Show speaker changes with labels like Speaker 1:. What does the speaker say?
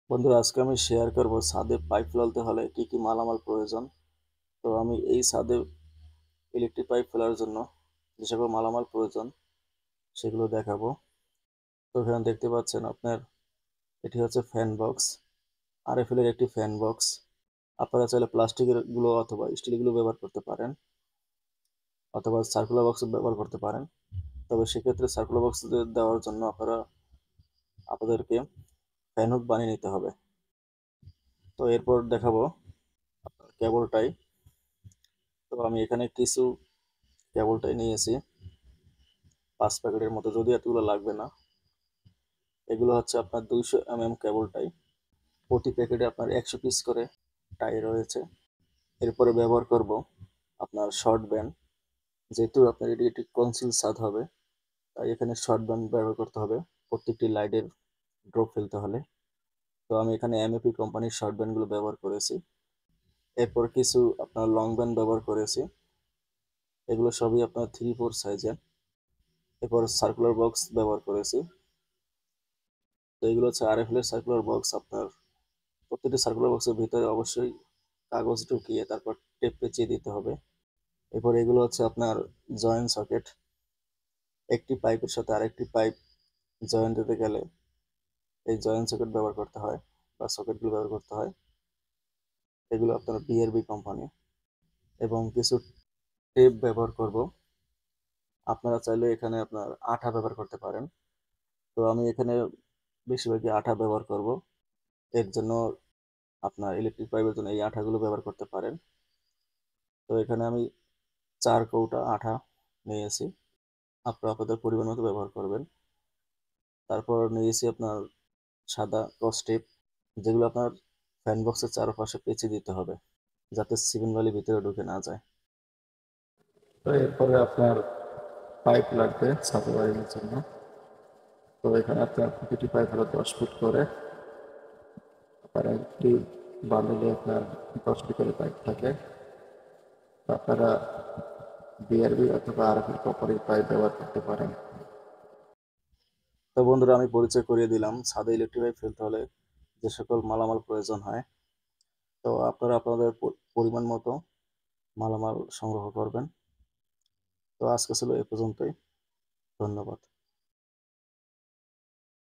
Speaker 1: বন্ধুরা, আজকে আমি শেয়ার করব ছাদে পাইপ ফেলতে হলে কি কি মালামাল প্রয়োজন। তো আমি এই ছাদে ইলেকট্রিক পাইপ ফেলার জন্য যে সকল মালামাল প্রয়োজন সেগুলো দেখাবো। তো এখানে দেখতে পাচ্ছেন আপনার, এটি হচ্ছে ফ্যান বক্স, আরএফএল এর একটি ফ্যান বক্স। আপনারা চাইলে প্লাস্টিকের গুলো অথবা স্টিল গুলো ব্যবহার করতে পারেন, অথবা সার্কুলার বক্স ব্যবহার করতে পারেন। তবে সেক্ষেত্রে সার্কুলার বক্স দেওয়ার জন্য আপনাদেরকে ফ্যান হুড বানিয়ে নিতে হবে। তো এরপর দেখাবো কেবলটাই। তো আমি এখানে কিছু কেবলটাই নিয়েছি, 5 প্যাকেটের মতো, যদি এতগুলো লাগবে না। এগুলো হচ্ছে আপনার 200 mm কেবলটাই। প্রতি প্যাকেটে আপনার 100 পিস করে টাই রয়েছে। এরপরে ব্যবহার করব আপনার শর্ট ব্যান্ড। যেহেতু আপনার এটি একটি কনসিল ছাদ হবে, তাই এখানে শর্ট ব্যান্ড ব্যবহার করতে হবে প্রত্যেকটি লাইটের ড্রপ ফেলতে হলে। তো আমি এখানে এমএপি কোম্পানির শর্ট ব্যান্ডগুলো ব্যবহার করেছি। এরপর কিছু আপনার লং ব্যান্ড ব্যবহার করেছি, এগুলো সবই আপনার 3/4 সাইজের। এরপর সার্কুলার বক্স ব্যবহার করেছি। তো এগুলো হচ্ছে আরএফএল এর সার্কুলার বক্স। আপনার প্রত্যেকটি সার্কুলার বক্সের ভিতরে অবশ্যই কাগজ ঢুকিয়ে তারপর টেপ পেঁচিয়ে দিতে হবে। এরপর এগুলো হচ্ছে আপনার জয়েন্ট সকেট। একটি পাইপের সাথে আরেকটি পাইপ জয়েন্ট দিতে গেলে এই জয়েন্ট সকেট ব্যবহার করতে হয়, বা সকেটগুলো ব্যবহার করতে হয়। এগুলো আপনার বিআরবি কোম্পানি। এবং কিছু টেপ ব্যবহার করব। আপনারা চাইলে এখানে আপনার আঠা ব্যবহার করতে পারেন। তো আমি এখানে বেশিরভাগই আঠা ব্যবহার করব। এর জন্য আপনার ইলেকট্রিক পাইপের জন্য এই আঠাগুলো ব্যবহার করতে পারেন। তো এখানে আমি 4 কৌটা আঠা নিয়েছি, আপনারা আপনাদের পরিমাণ মতো ব্যবহার করবেন। তারপর নিয়েছি আপনার সাদা ক্রস টেপ, যেগুলো আপনার ফ্যান বক্সের চারপাশে পেঁচিয়ে দিতে হবে, যাতে সিমেন্ট বালি ভিতরে ঢুকে না যায়।
Speaker 2: তো এরপরে আপনার পাইপ লাগবে ছাদে বাড়ির জন্য। তো এখানে আপনার প্রতিটি পাইপ হলো 10 ফুট করে। আপনার একটি বান্ডেলে আপনার 10টি করে পাইপ থাকে। তো আপনারা বিআরবি অথবা আরএফএল কোম্পানির পাইপ ব্যবহার করতে পারেন।
Speaker 1: তো বন্ধুরা, আমি পরিচয় করিয়ে দিলাম ছাদে ইলেকট্রিক পাইপ ফেলতে হলে যে সকল মালামাল প্রয়োজন হয়। তো আপনারা আপনাদের পরিমাণ মতো মালামাল সংগ্রহ করবেন। তো আজকে ছিল এ পর্যন্তই। ধন্যবাদ।